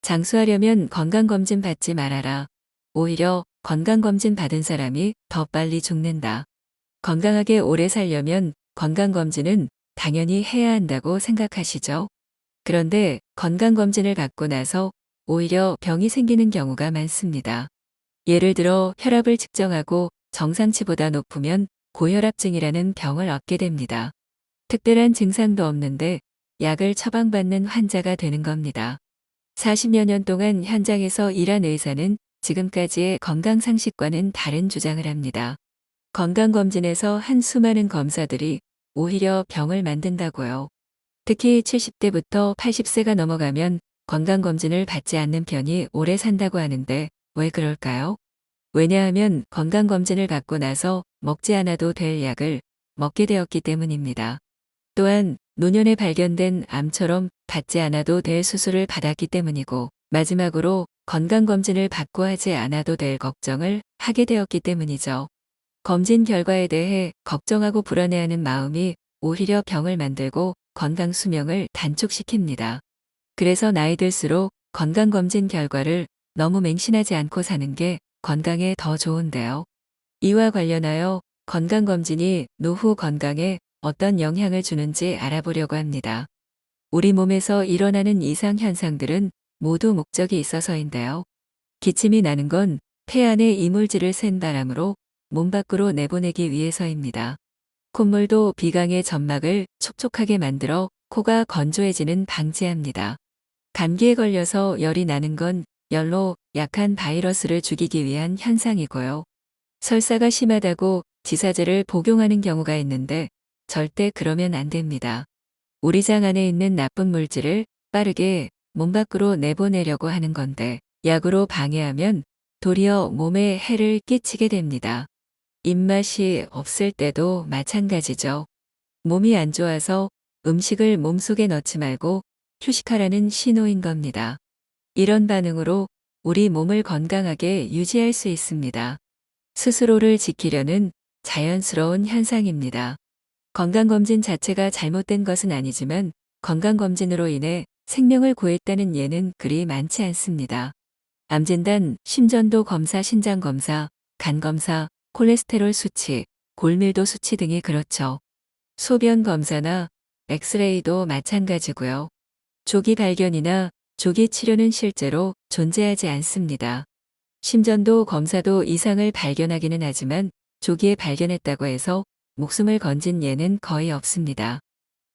장수하려면 건강검진 받지 말아라. 오히려 건강검진 받은 사람이 더 빨리 죽는다. 건강하게 오래 살려면 건강검진은 당연히 해야 한다고 생각하시죠? 그런데 건강검진을 받고 나서 오히려 병이 생기는 경우가 많습니다. 예를 들어 혈압을 측정하고 정상치보다 높으면 고혈압증이라는 병을 얻게 됩니다. 특별한 증상도 없는데 약을 처방받는 환자가 되는 겁니다. 40여 년 동안 현장에서 일한 의사는 지금까지의 건강상식과는 다른 주장을 합니다. 건강검진에서 한 수많은 검사들이 오히려 병을 만든다고요. 특히 70대부터 80세가 넘어가면 건강검진을 받지 않는 편이 오래 산다고 하는데 왜 그럴까요? 왜냐하면 건강검진을 받고 나서 먹지 않아도 될 약을 먹게 되었기 때문입니다. 또한 노년에 발견된 암처럼 받지 않아도 될 수술을 받았기 때문이고 마지막으로 건강검진을 받고 하지 않아도 될 걱정을 하게 되었기 때문이죠. 검진 결과에 대해 걱정하고 불안해하는 마음이 오히려 병을 만들고 건강 수명을 단축시킵니다. 그래서 나이 들수록 건강검진 결과를 너무 맹신하지 않고 사는 게 건강에 더 좋은데요. 이와 관련하여 건강검진이 노후 건강에 어떤 영향을 주는지 알아보려고 합니다. 우리 몸에서 일어나는 이상 현상들은 모두 목적이 있어서인데요. 기침이 나는 건 폐 안에 이물질을 센 바람으로 몸 밖으로 내보내기 위해서입니다. 콧물도 비강의 점막을 촉촉하게 만들어 코가 건조해지는 방지합니다. 감기에 걸려서 열이 나는 건 열로 약한 바이러스를 죽이기 위한 현상이고요. 설사가 심하다고 지사제를 복용하는 경우가 있는데 절대 그러면 안 됩니다. 우리 장 안에 있는 나쁜 물질을 빠르게 몸 밖으로 내보내려고 하는 건데 약으로 방해하면 도리어 몸에 해를 끼치게 됩니다. 입맛이 없을 때도 마찬가지죠. 몸이 안 좋아서 음식을 몸속에 넣지 말고 휴식하라는 신호인 겁니다. 이런 반응으로 우리 몸을 건강하게 유지할 수 있습니다. 스스로를 지키려는 자연스러운 현상입니다. 건강검진 자체가 잘못된 것은 아니지만 건강검진으로 인해 생명을 구했다는 예는 그리 많지 않습니다. 암진단, 심전도 검사, 신장검사, 간검사, 콜레스테롤 수치, 골밀도 수치 등이 그렇죠. 소변 검사나 엑스레이도 마찬가지고요. 조기 발견이나 조기 치료는 실제로 존재하지 않습니다. 심전도 검사도 이상을 발견하기는 하지만 조기에 발견했다고 해서 목숨을 건진 예는 거의 없습니다.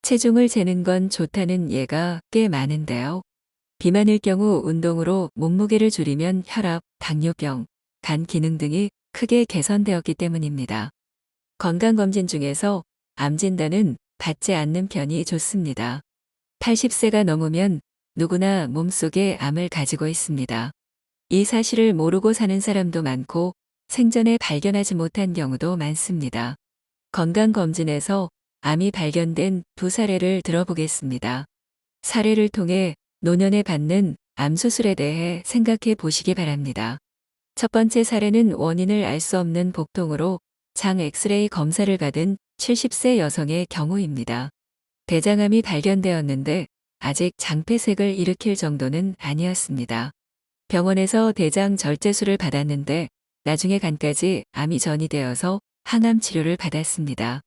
체중을 재는 건 좋다는 예가 꽤 많은데요. 비만일 경우 운동으로 몸무게를 줄이면 혈압, 당뇨병, 간 기능 등이 크게 개선되었기 때문입니다. 건강검진 중에서 암 진단은 받지 않는 편이 좋습니다. 80세가 넘으면 누구나 몸속에 암을 가지고 있습니다. 이 사실을 모르고 사는 사람도 많고 생전에 발견하지 못한 경우도 많습니다. 건강검진에서 암이 발견된 두 사례를 들어보겠습니다. 사례를 통해 노년에 받는 암 수술에 대해 생각해 보시기 바랍니다. 첫 번째 사례는 원인을 알 수 없는 복통으로 장 엑스레이 검사를 받은 70세 여성의 경우입니다. 대장암이 발견되었는데 아직 장폐색을 일으킬 정도는 아니었습니다. 병원에서 대장 절제술을 받았는데 나중에 간까지 암이 전이되어서 항암 치료를 받았습니다.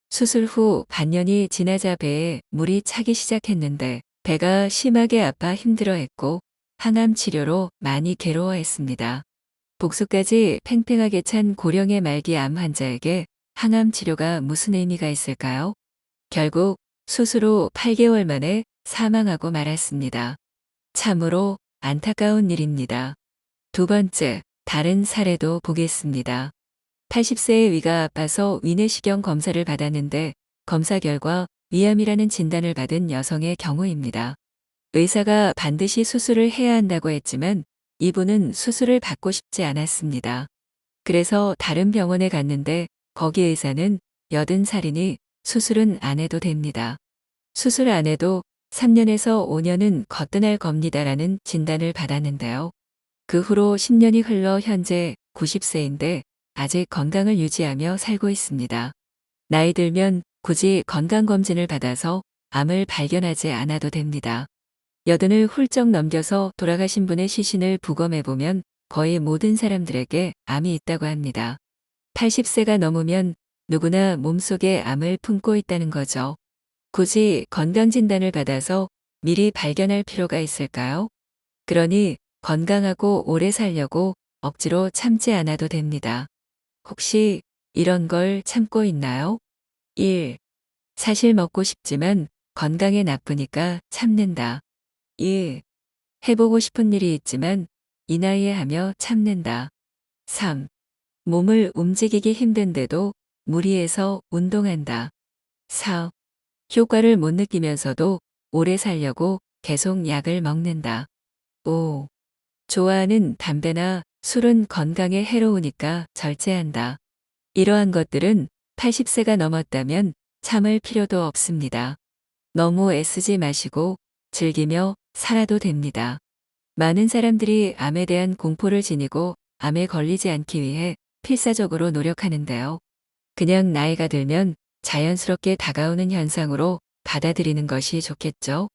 수술 후 반년이 지나자 배에 물이 차기 시작했는데 배가 심하게 아파 힘들어했고 항암 치료로 많이 괴로워했습니다. 복수까지 팽팽하게 찬 고령의 말기 암 환자에게 항암 치료가 무슨 의미가 있을까요? 결국 수술 후 8개월 만에 사망하고 말았습니다. 참으로 안타까운 일입니다. 두 번째, 다른 사례도 보겠습니다. 80세의 위가 아파서 위내시경 검사를 받았는데 검사 결과 위암이라는 진단을 받은 여성의 경우입니다. 의사가 반드시 수술을 해야 한다고 했지만 이분은 수술을 받고 싶지 않았습니다. 그래서 다른 병원에 갔는데 거기 의사는 80살이니 수술은 안 해도 됩니다. 수술 안 해도 3년에서 5년은 거뜬할 겁니다라는 진단을 받았는데요. 그 후로 10년이 흘러 현재 90세인데 아직 건강을 유지하며 살고 있습니다. 나이 들면 굳이 건강검진을 받아서 암을 발견하지 않아도 됩니다. 여든을 훌쩍 넘겨서 돌아가신 분의 시신을 부검해보면 거의 모든 사람들에게 암이 있다고 합니다. 80세가 넘으면 누구나 몸속에 암을 품고 있다는 거죠. 굳이 건강진단을 받아서 미리 발견할 필요가 있을까요? 그러니 건강하고 오래 살려고 억지로 참지 않아도 됩니다. 혹시 이런 걸 참고 있나요? 1. 사실 먹고 싶지만 건강에 나쁘니까 참는다. 2. 해보고 싶은 일이 있지만 이 나이에 하며 참는다. 3. 몸을 움직이기 힘든데도 무리해서 운동한다. 4. 효과를 못 느끼면서도 오래 살려고 계속 약을 먹는다. 5. 좋아하는 담배나 술은 건강에 해로우니까 절제한다. 이러한 것들은 80세가 넘었다면 참을 필요도 없습니다. 너무 애쓰지 마시고 즐기며 살아도 됩니다. 많은 사람들이 암에 대한 공포를 지니고 암에 걸리지 않기 위해 필사적으로 노력하는데요. 그냥 나이가 들면 자연스럽게 다가오는 현상으로 받아들이는 것이 좋겠죠.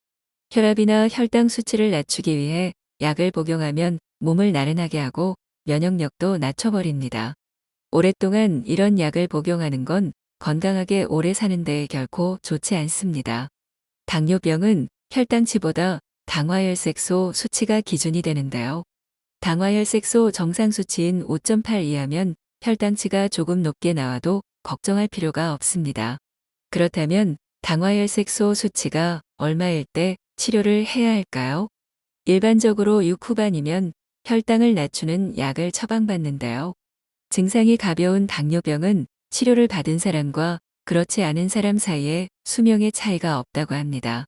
혈압이나 혈당 수치를 낮추기 위해 약을 복용하면 몸을 나른하게 하고 면역력도 낮춰버립니다. 오랫동안 이런 약을 복용하는 건 건강하게 오래 사는 데 결코 좋지 않습니다. 당뇨병은 혈당치보다 당화혈색소 수치가 기준이 되는데요. 당화혈색소 정상 수치인 5.8 이하면 혈당치가 조금 높게 나와도 걱정할 필요가 없습니다. 그렇다면 당화혈색소 수치가 얼마일 때 치료를 해야 할까요? 일반적으로 6 후반이면 혈당을 낮추는 약을 처방받는데요. 증상이 가벼운 당뇨병은 치료를 받은 사람과 그렇지 않은 사람 사이에 수명의 차이가 없다고 합니다.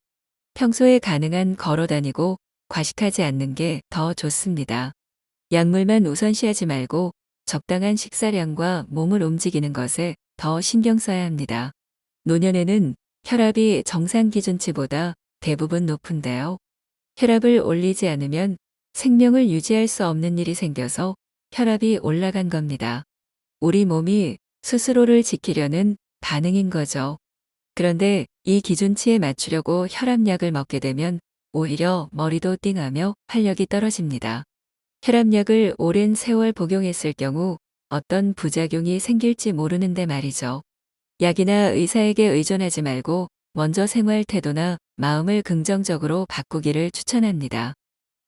평소에 가능한 걸어 다니고 과식하지 않는 게 더 좋습니다. 약물만 우선시하지 말고 적당한 식사량과 몸을 움직이는 것에 더 신경 써야 합니다. 노년에는 혈압이 정상 기준치보다 대부분 높은데요. 혈압을 올리지 않으면 생명을 유지할 수 없는 일이 생겨서 혈압이 올라간 겁니다. 우리 몸이 스스로를 지키려는 반응인 거죠. 그런데 이 기준치에 맞추려고 혈압약을 먹게 되면 오히려 머리도 띵하며 활력이 떨어집니다. 혈압약을 오랜 세월 복용했을 경우 어떤 부작용이 생길지 모르는데 말이죠. 약이나 의사에게 의존하지 말고 먼저 생활 태도나 마음을 긍정적으로 바꾸기를 추천합니다.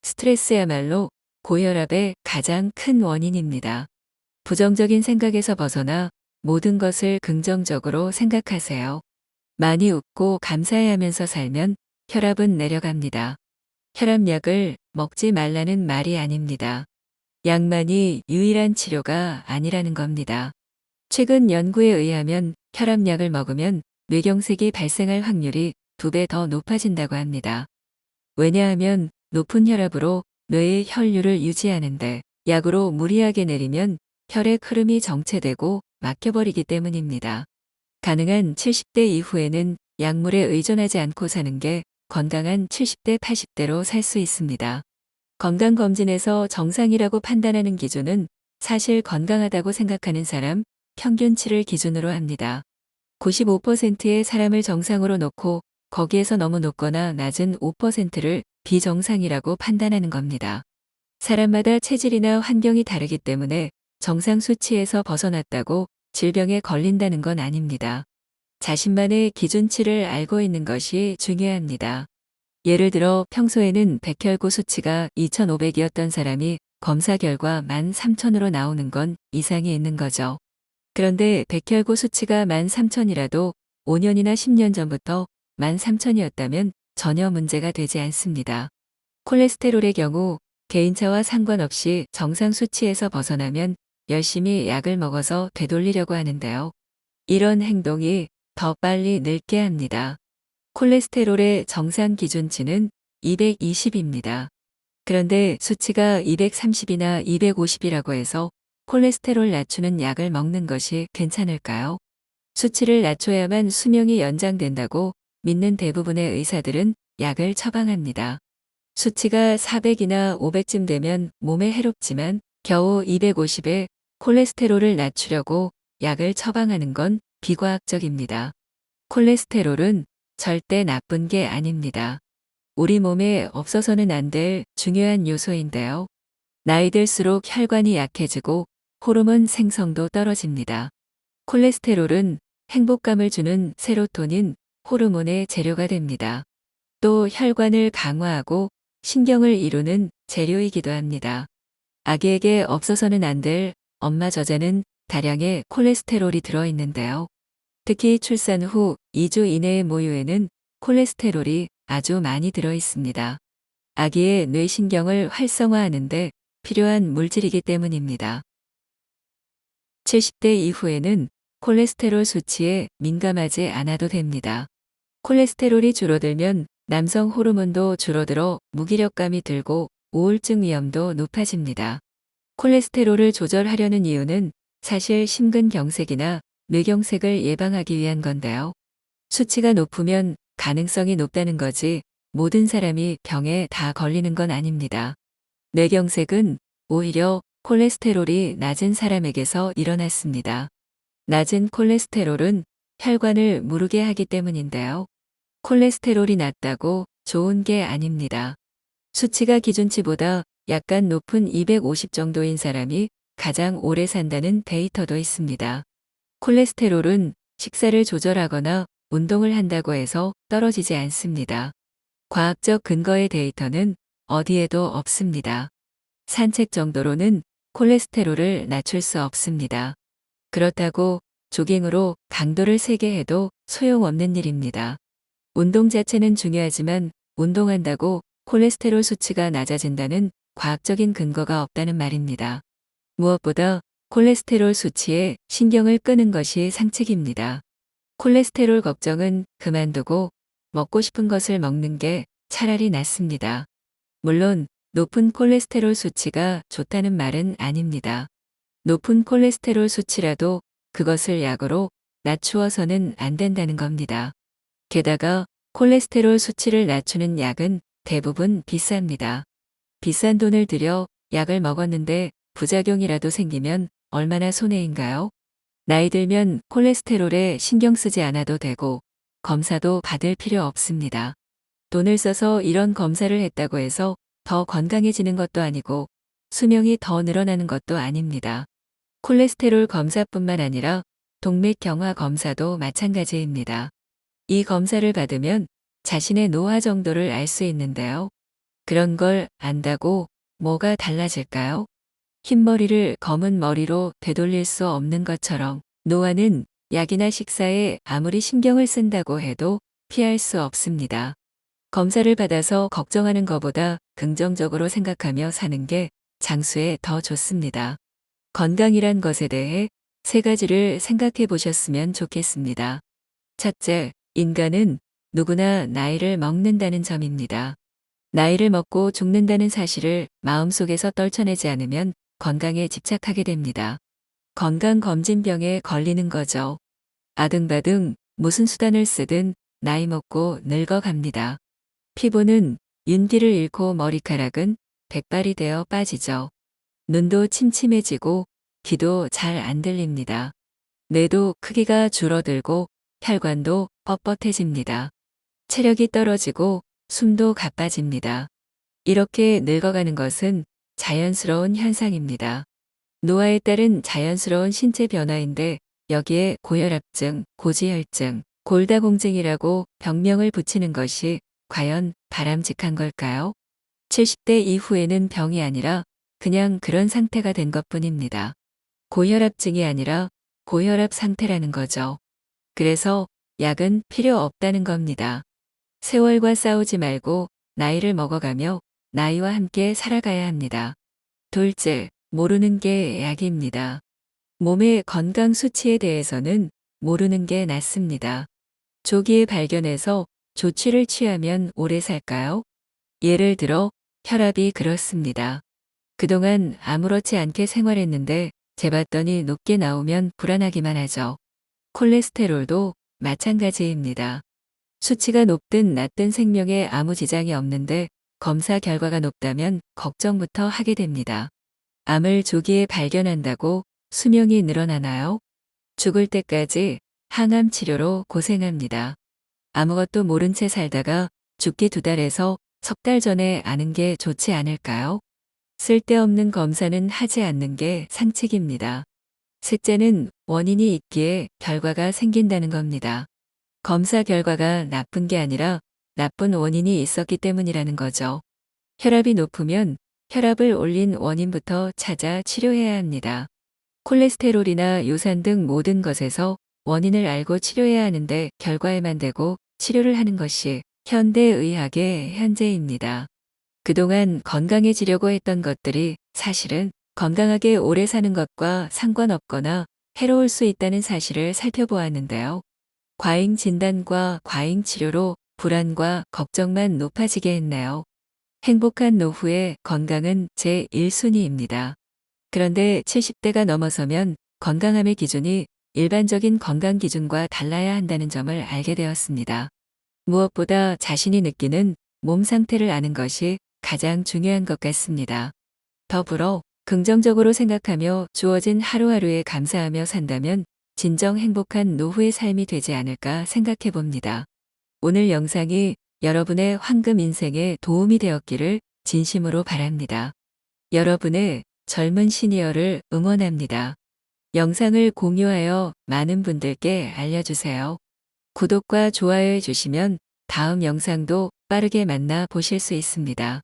스트레스야말로 고혈압의 가장 큰 원인입니다. 부정적인 생각에서 벗어나 모든 것을 긍정적으로 생각하세요. 많이 웃고 감사해하면서 살면 혈압은 내려갑니다. 혈압약을 먹지 말라는 말이 아닙니다. 약만이 유일한 치료가 아니라는 겁니다. 최근 연구에 의하면 혈압약을 먹으면 뇌경색이 발생할 확률이 2배 더 높아진다고 합니다. 왜냐하면 높은 혈압으로 뇌의 혈류를 유지하는데 약으로 무리하게 내리면 혈액 흐름이 정체되고 막혀버리기 때문입니다. 가능한 70대 이후에는 약물에 의존하지 않고 사는 게 건강한 70대, 80대로 살 수 있습니다. 건강검진에서 정상이라고 판단하는 기준은 사실 건강하다고 생각하는 사람 평균치를 기준으로 합니다. 95%의 사람을 정상으로 놓고 거기에서 너무 높거나 낮은 5%를 비정상이라고 판단하는 겁니다. 사람마다 체질이나 환경이 다르기 때문에 정상 수치에서 벗어났다고 질병에 걸린다는 건 아닙니다. 자신만의 기준치를 알고 있는 것이 중요합니다. 예를 들어 평소에는 백혈구 수치가 2,500이었던 사람이 검사 결과 13,000으로 나오는 건 이상이 있는 거죠. 그런데 백혈구 수치가 13,000이라도 5년이나 10년 전부터 13,000이었다면 전혀 문제가 되지 않습니다. 콜레스테롤의 경우 개인차와 상관없이 정상 수치에서 벗어나면 열심히 약을 먹어서 되돌리려고 하는데요. 이런 행동이 더 빨리 늙게 합니다. 콜레스테롤의 정상 기준치는 220입니다. 그런데 수치가 230이나 250이라고 해서 콜레스테롤 낮추는 약을 먹는 것이 괜찮을까요? 수치를 낮춰야만 수명이 연장된다고 믿는 대부분의 의사들은 약을 처방합니다. 수치가 400이나 500쯤 되면 몸에 해롭지만 겨우 250에 콜레스테롤을 낮추려고 약을 처방하는 건 비과학적입니다. 콜레스테롤은 절대 나쁜 게 아닙니다. 우리 몸에 없어서는 안 될 중요한 요소인데요. 나이 들수록 혈관이 약해지고 호르몬 생성도 떨어집니다. 콜레스테롤은 행복감을 주는 세로토닌 호르몬의 재료가 됩니다. 또 혈관을 강화하고 신경을 이루는 재료이기도 합니다. 아기에게 없어서는 안 될 엄마 젖에는 다량의 콜레스테롤이 들어있는데요. 특히 출산 후 2주 이내의 모유에는 콜레스테롤이 아주 많이 들어있습니다. 아기의 뇌신경을 활성화하는 데 필요한 물질이기 때문입니다. 70대 이후에는 콜레스테롤 수치에 민감하지 않아도 됩니다. 콜레스테롤이 줄어들면 남성 호르몬도 줄어들어 무기력감이 들고 우울증 위험도 높아집니다. 콜레스테롤을 조절하려는 이유는 사실 심근경색이나 뇌경색을 예방하기 위한 건데요. 수치가 높으면 가능성이 높다는 거지 모든 사람이 병에 다 걸리는 건 아닙니다. 뇌경색은 오히려 콜레스테롤이 낮은 사람에게서 일어났습니다. 낮은 콜레스테롤은 혈관을 무르게 하기 때문인데요. 콜레스테롤이 낮다고 좋은 게 아닙니다. 수치가 기준치보다 약간 높은 250 정도인 사람이 가장 오래 산다는 데이터도 있습니다. 콜레스테롤은 식사를 조절하거나 운동을 한다고 해서 떨어지지 않습니다. 과학적 근거의 데이터는 어디에도 없습니다. 산책 정도로는 콜레스테롤을 낮출 수 없습니다. 그렇다고 조깅으로 강도를 세게 해도 소용없는 일입니다. 운동 자체는 중요하지만 운동한다고 콜레스테롤 수치가 낮아진다는 과학적인 근거가 없다는 말입니다. 무엇보다 콜레스테롤 수치에 신경을 끄는 것이 상책입니다. 콜레스테롤 걱정은 그만두고 먹고 싶은 것을 먹는 게 차라리 낫습니다. 물론 높은 콜레스테롤 수치가 좋다는 말은 아닙니다. 높은 콜레스테롤 수치라도 그것을 약으로 낮추어서는 안 된다는 겁니다. 게다가 콜레스테롤 수치를 낮추는 약은 대부분 비쌉니다. 비싼 돈을 들여 약을 먹었는데 부작용이라도 생기면 얼마나 손해인가요? 나이 들면 콜레스테롤에 신경 쓰지 않아도 되고 검사도 받을 필요 없습니다. 돈을 써서 이런 검사를 했다고 해서 더 건강해지는 것도 아니고 수명이 더 늘어나는 것도 아닙니다. 콜레스테롤 검사뿐만 아니라 동맥경화 검사도 마찬가지입니다. 이 검사를 받으면 자신의 노화 정도를 알 수 있는데요. 그런 걸 안다고 뭐가 달라질까요? 흰머리를 검은 머리로 되돌릴 수 없는 것처럼 노화는 약이나 식사에 아무리 신경을 쓴다고 해도 피할 수 없습니다. 검사를 받아서 걱정하는 것보다 긍정적으로 생각하며 사는 게 장수에 더 좋습니다. 건강이란 것에 대해 3가지를 생각해 보셨으면 좋겠습니다. 첫째, 인간은 누구나 나이를 먹는다는 점입니다. 나이를 먹고 죽는다는 사실을 마음속에서 떨쳐내지 않으면 건강에 집착하게 됩니다. 건강검진병에 걸리는 거죠. 아등바등 무슨 수단을 쓰든 나이 먹고 늙어갑니다. 피부는 윤기를 잃고 머리카락은 백발이 되어 빠지죠. 눈도 침침해지고 귀도 잘 안 들립니다. 뇌도 크기가 줄어들고 혈관도 뻣뻣해집니다. 체력이 떨어지고 숨도 가빠집니다. 이렇게 늙어가는 것은 자연스러운 현상입니다. 노화에 따른 자연스러운 신체 변화인데 여기에 고혈압증, 고지혈증, 골다공증이라고 병명을 붙이는 것이 과연 바람직한 걸까요? 70대 이후에는 병이 아니라 그냥 그런 상태가 된 것뿐입니다. 고혈압증이 아니라 고혈압 상태라는 거죠. 그래서 약은 필요 없다는 겁니다. 세월과 싸우지 말고 나이를 먹어가며 나이와 함께 살아가야 합니다. 둘째, 모르는 게 약입니다. 몸의 건강 수치에 대해서는 모르는 게 낫습니다. 조기에 발견해서 조치를 취하면 오래 살까요? 예를 들어 혈압이 그렇습니다. 그동안 아무렇지 않게 생활했는데 재봤더니 높게 나오면 불안하기만 하죠. 콜레스테롤도 마찬가지입니다. 수치가 높든 낮든 생명에 아무 지장이 없는데 검사 결과가 높다면 걱정부터 하게 됩니다. 암을 조기에 발견한다고 수명이 늘어나나요? 죽을 때까지 항암 치료로 고생합니다. 아무것도 모른 채 살다가 죽기 2달에서 석 달 전에 아는 게 좋지 않을까요? 쓸데없는 검사는 하지 않는 게 상책입니다. 셋째는 원인이 있기에 결과가 생긴다는 겁니다. 검사 결과가 나쁜 게 아니라 나쁜 원인이 있었기 때문이라는 거죠. 혈압이 높으면 혈압을 올린 원인부터 찾아 치료해야 합니다. 콜레스테롤이나 요산 등 모든 것에서 원인을 알고 치료해야 하는데 결과에만 대고 치료를 하는 것이 현대의학의 현재입니다. 그동안 건강해지려고 했던 것들이 사실은 건강하게 오래 사는 것과 상관없거나 해로울 수 있다는 사실을 살펴보았는데요. 과잉 진단과 과잉 치료로 불안과 걱정만 높아지게 했네요. 행복한 노후의 건강은 제 1순위입니다. 그런데 70대가 넘어서면 건강함의 기준이 일반적인 건강 기준과 달라야 한다는 점을 알게 되었습니다. 무엇보다 자신이 느끼는 몸 상태를 아는 것이 가장 중요한 것 같습니다. 더불어 긍정적으로 생각하며 주어진 하루하루에 감사하며 산다면 진정 행복한 노후의 삶이 되지 않을까 생각해 봅니다. 오늘 영상이 여러분의 황금 인생에 도움이 되었기를 진심으로 바랍니다. 여러분의 젊은 시니어를 응원합니다. 영상을 공유하여 많은 분들께 알려주세요. 구독과 좋아요 해주시면 다음 영상도 빠르게 만나 보실 수 있습니다.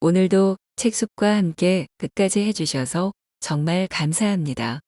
오늘도 책숲과 함께 끝까지 해주셔서 정말 감사합니다.